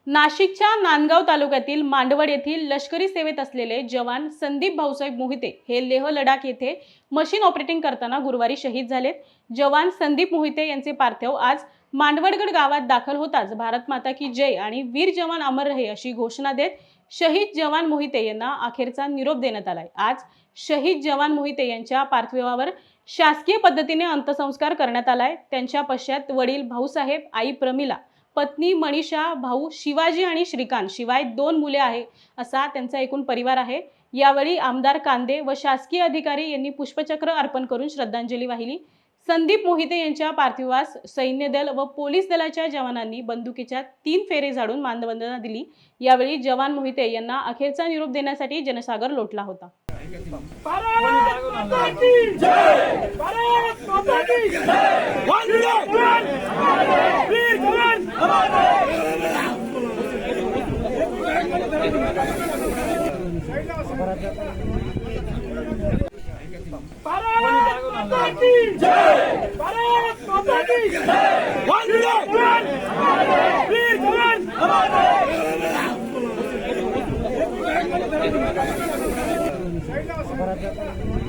नाशिकच्या नांदगाव तालुक्यातील मांडवड येथील लष्करी सेवेत असलेले जवान संदीप भाऊसाहेब मोहिते हे लेह लडाख येथे मशीन ऑपरेटिंग करताना गुरुवारी शहीद झालेत। जवान संदीप मोहिते यांचे पार्थिव आज मांडवडगड गावात दाखल होताच भारत माता की जय आणि वीर जवान अमर रहे अशी घोषणा देत शहीद जवान मोहिते यांना अखेरचा निरोप देण्यात आलाय। आज शहीद जवान मोहिते यांच्या पार्थिवावर शासकीय पद्धतीने अंत्यसंस्कार करण्यात आलाय। त्यांच्या पश्चात वडील भाऊसाहेब, आई प्रमिला, पत्नी मनीषा, भाऊ शिवाजी आणि श्रीकांत शिवाय 2 मुले आहे असा त्यांचा एकूण परिवार आहे। यावेळी आमदार कांदे व शासकीय अधिकारी यांनी पुष्पचक्र अर्पण करून श्रद्धांजली वाहिली। संदीप मोहिते यांच्या पार्थिवास सैन्य दल व पोलीस दलाच्या जवानांनी बंदुकीच्या 3 फेरे झाडून मानवंदना दिली। यावेळी जवान मोहिते यांना अखेरचा निरोप देण्यासाठी जनसागर लोटला होता। भारत